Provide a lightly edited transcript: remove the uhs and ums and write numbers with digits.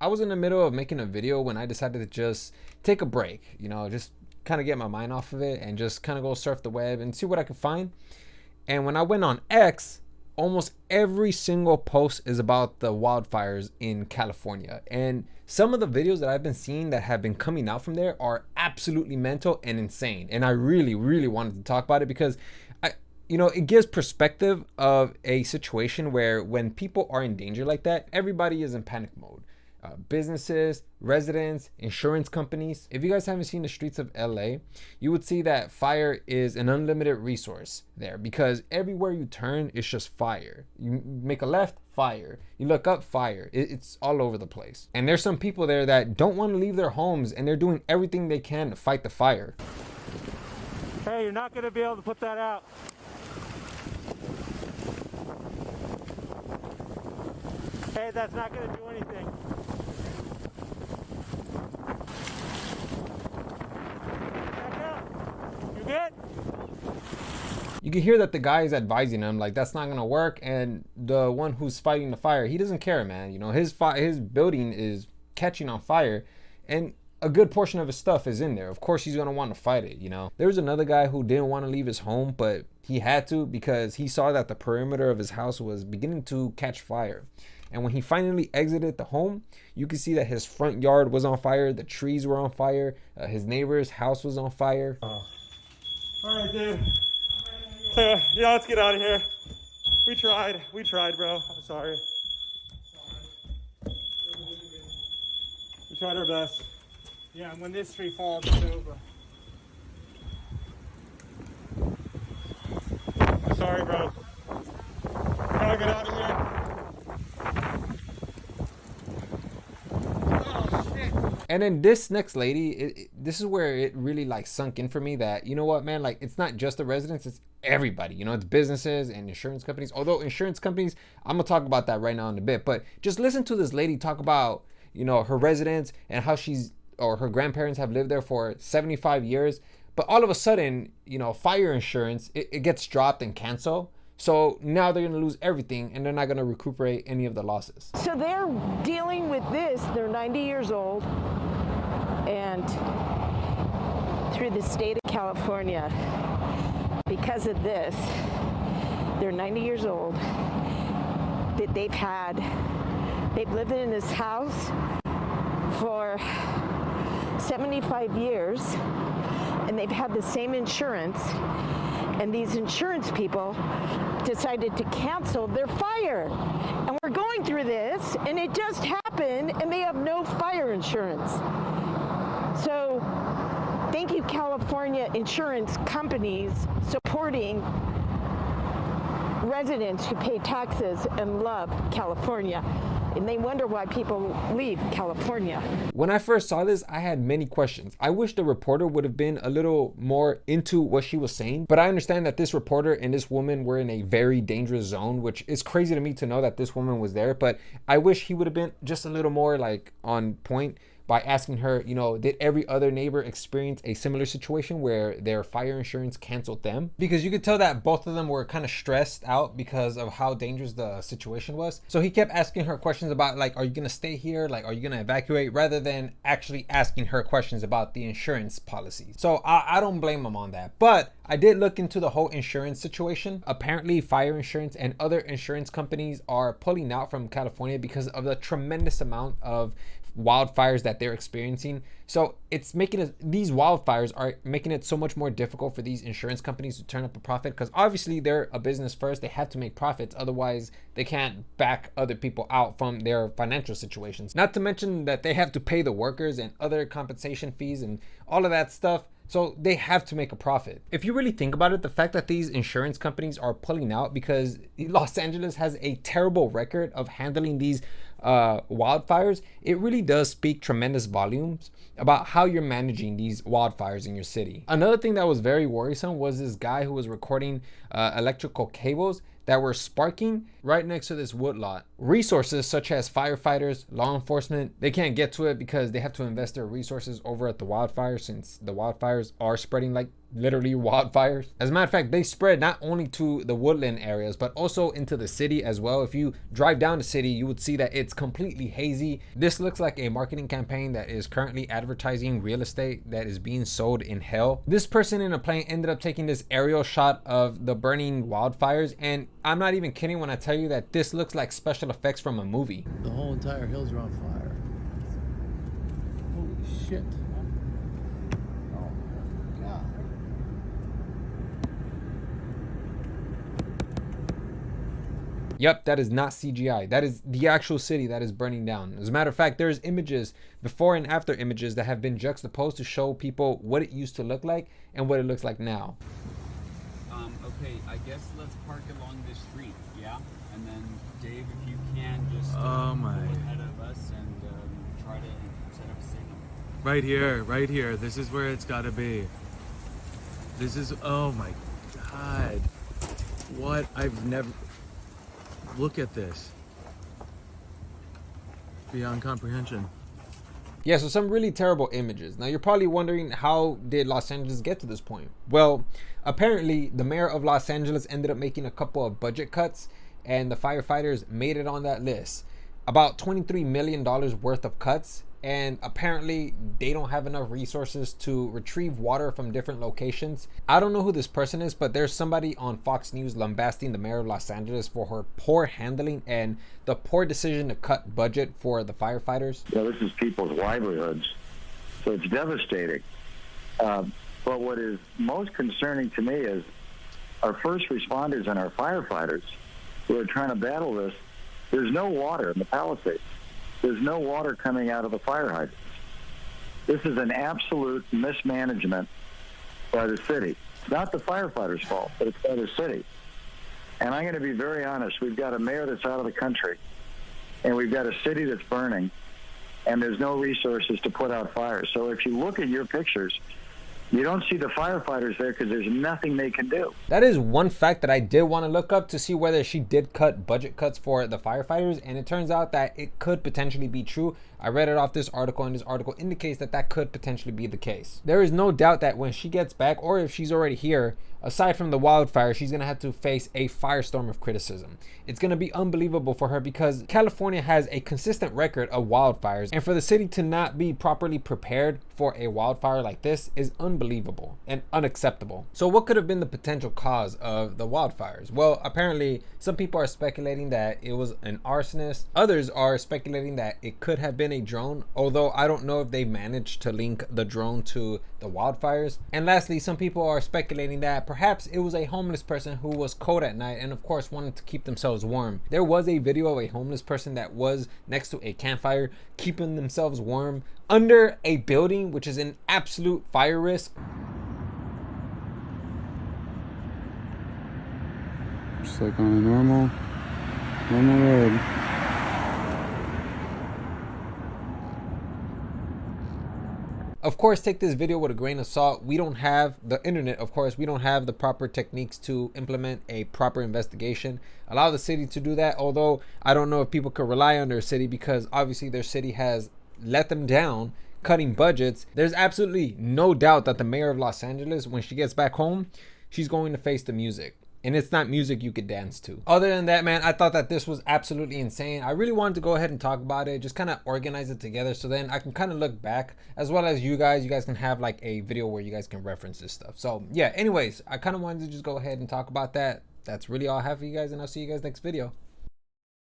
I was in the middle of making a video when I decided to just take a break, just kind of get my mind off of it and just kind of go surf the web and see what I could find. And when I went on X, almost every single post is about the wildfires in California. And some of the videos that I've been seeing that have been coming out from there are absolutely mental and insane. And I really, really wanted to talk about it because it gives perspective of a situation where when people are in danger like that, everybody is in panic mode. Businesses, residents, insurance companies. If you guys haven't seen the streets of LA, you would see that fire is an unlimited resource there because everywhere you turn, it's just fire. You make a left, fire. You look up, fire. It's all over the place. And there's some people there that don't want to leave their homes and they're doing everything they can to fight the fire. Hey, you're not going to be able to put that out. Hey, that's not going to do anything. Back up. You good? You can hear that the guy is advising him like that's not gonna work, and the one who's fighting the fire, he doesn't care, man. His building is catching on fire, and a good portion of his stuff is in there. Of course, he's gonna want to fight it. There was another guy who didn't want to leave his home, but he had to because he saw that the perimeter of his house was beginning to catch fire. And when he finally exited the home, you could see that his front yard was on fire, the trees were on fire, his neighbor's house was on fire. All right, dude. Yeah, let's get out of here. We tried, bro. I'm sorry. We tried our best. Yeah, and when this tree falls, it's over. I'm sorry, bro. Gotta get out of here. And then this next lady, this is where it really sunk in for me that, you know what, man, it's not just the residents, it's everybody. It's businesses and insurance companies. Although insurance companies, I'm gonna talk about that right now in a bit. But just listen to this lady talk about, her residents and how her grandparents have lived there for 75 years. But all of a sudden, fire insurance, it gets dropped and canceled. So now they're going to lose everything and they're not going to recuperate any of the losses. So they're dealing with this. They're 90 years old. And through the state of California, because of this, they're 90 years old, that they've lived in this house for 75 years, and they've had the same insurance. And these insurance people decided to cancel their fire. And we're going through this, and it just happened, and they have no fire insurance. So thank you, California insurance companies, supporting residents who pay taxes and love California. And they wonder why people leave California. When I first saw this, I had many questions. I wish the reporter would have been a little more into what she was saying, but I understand that this reporter and this woman were in a very dangerous zone, which is crazy to me to know that this woman was there, but I wish he would have been just a little more on point by asking her, did every other neighbor experience a similar situation where their fire insurance canceled them? Because you could tell that both of them were kind of stressed out because of how dangerous the situation was. So he kept asking her questions about are you gonna stay here? Are you gonna evacuate? Rather than actually asking her questions about the insurance policies. So I don't blame him on that. But I did look into the whole insurance situation. Apparently fire insurance and other insurance companies are pulling out from California because of the tremendous amount of wildfires that they're experiencing. So it's these wildfires are making it so much more difficult for these insurance companies to turn up a profit, because obviously they're a business first. They have to make profits, otherwise they can't back other people out from their financial situations. Not to mention that they have to pay the workers and other compensation fees and all of that stuff. So they have to make a profit. If you really think about it, the fact that these insurance companies are pulling out because Los Angeles has a terrible record of handling these wildfires, it really does speak tremendous volumes about how you're managing these wildfires in your city. Another thing that was very worrisome was this guy who was recording electrical cables that were sparking right next to this woodlot. Resources such as firefighters, law enforcement, they can't get to it because they have to invest their resources over at the wildfire, since the wildfires are spreading like literally wildfires. As a matter of fact, they spread not only to the woodland areas, but also into the city as well. If you drive down the city, you would see that it's completely hazy. This looks like a marketing campaign that is currently advertising real estate that is being sold in hell. This person in a plane ended up taking this aerial shot of the burning wildfires, and I'm not even kidding when I tell you that this looks like special effects from a movie. The whole entire hills are on fire. Holy shit. Oh my god. Yep, that is not CGI. That is the actual city that is burning down. As a matter of fact, there's images, before and after images, that have been juxtaposed to show people what it used to look like and what it looks like now. Okay, I guess let's park along this street, yeah? And then, Dave, if you can, just go ahead of us and try to set up a signal. Right here. This is where it's gotta be. This is, oh my god. What? I've never, look at this. Beyond comprehension. Yeah, so some really terrible images. Now you're probably wondering, how did Los Angeles get to this point? Well, apparently the mayor of Los Angeles ended up making a couple of budget cuts, and the firefighters made it on that list. About $23 million worth of cuts, and apparently they don't have enough resources to retrieve water from different locations. I don't know who this person is, but there's somebody on Fox News lambasting the mayor of Los Angeles for her poor handling and the poor decision to cut budget for the firefighters. Yeah, this is people's livelihoods, so it's devastating. But what is most concerning to me is our first responders and our firefighters who are trying to battle this. There's no water in the Palisades. There's no water coming out of the fire hydrants. This is an absolute mismanagement by the city. It's not the firefighters' fault, but it's by the city. And I'm going to be very honest. We've got a mayor that's out of the country, and we've got a city that's burning, and there's no resources to put out fires. So if you look at your pictures, you don't see the firefighters there because there's nothing they can do. That is one fact that I did want to look up to see whether she did cut budget cuts for the firefighters, and it turns out that it could potentially be true. I read it off this article, and this article indicates that that could potentially be the case. There is no doubt that when she gets back, or if she's already here, aside from the wildfire, she's going to have to face a firestorm of criticism. It's going to be unbelievable for her because California has a consistent record of wildfires, and for the city to not be properly prepared for a wildfire like this is unbelievable and unacceptable. So what could have been the potential cause of the wildfires? Well, apparently some people are speculating that it was an arsonist. Others are speculating that it could have been a drone, although I don't know if they managed to link the drone to the wildfires. And lastly, some people are speculating that perhaps it was a homeless person who was cold at night and of course wanted to keep themselves warm. There was a video of a homeless person that was next to a campfire keeping themselves warm under a building, which is an absolute fire risk. Just like on a normal road. Of course, take this video with a grain of salt. We don't have the internet, of course. We don't have the proper techniques to implement a proper investigation. Allow the city to do that, although I don't know if people could rely on their city because obviously their city has let them down, cutting budgets. There's absolutely no doubt that the mayor of Los Angeles, when she gets back home, she's going to face the music. And it's not music you could dance to. Other than that, man, I thought that this was absolutely insane. I really wanted to go ahead and talk about it, just kind of organize it together so then I can kind of look back, as well as you guys can have like a video where you guys can reference this stuff. So yeah, anyways, I kind of wanted to just go ahead and talk about that. That's really all I have for you guys, and I'll see you guys next video.